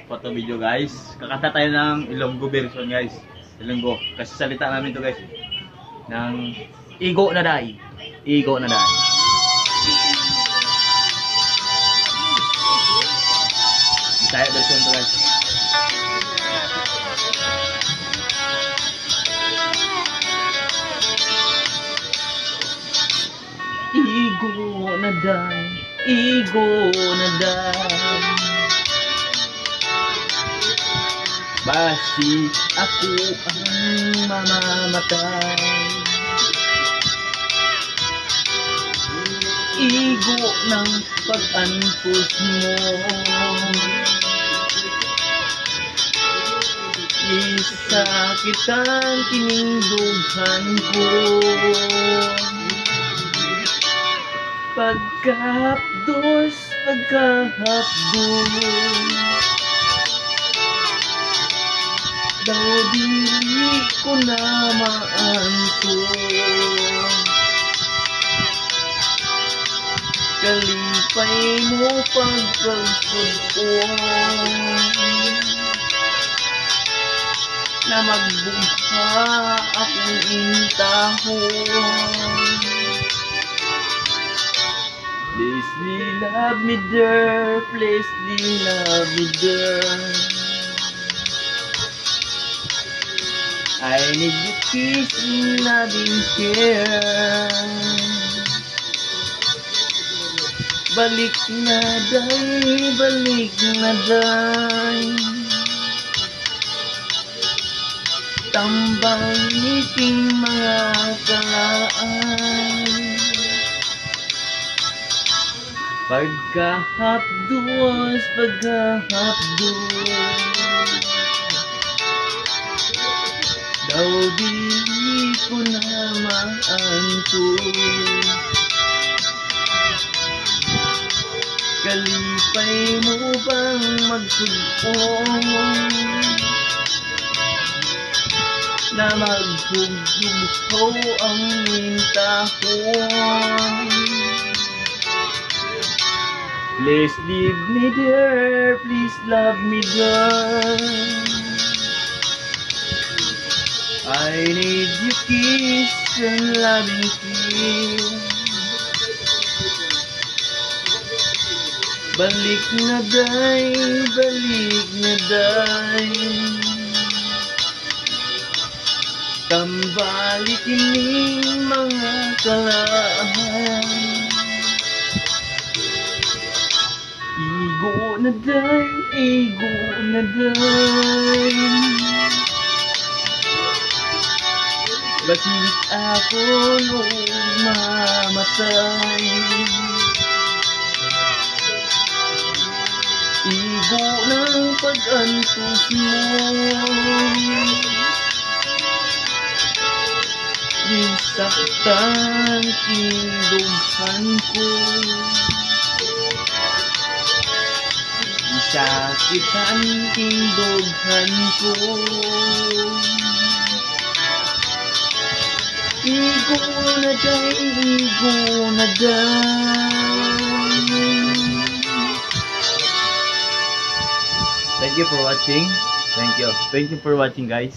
photo video guys. Kakanta tayo ng Ilonggo version guys. Ilonggo. Kasi salita namin to guys. Ng Igo na day. Igo na day. Bisaya version to guys. Igo na day. Igo na day. Basi ako ang mamamatay. Igo ng pag-anpos mo. Isakit ang tinindughan ko. Pagkahapdos, pagkahapdos, daw dili ko na maanto. Kalipay mo pagpagsugpon na magbugha akong intahon. Please love me dear, please love me dear. I need your kiss and loving care. Balik na day, balik na day. Tambang iting mga kalaan. Pagkahapdos, pagkahapdos, daw dili ko na maanto. Kalipay mo bang magsugpon na maghugugho ang intahon. Please leave me there, please love me there. I need your kiss and loving kiss. Balik na day, balik na day. Tambalik ining mga kalaan. Igo na day, igo na day. Basit ako nung mamatay. Igo ng pag-antos mo. Nisaktan tinduhan ko. Nisakitan tinduhan ko. Igo na day, igo na day. Thank you for watching. Thank you for watching guys.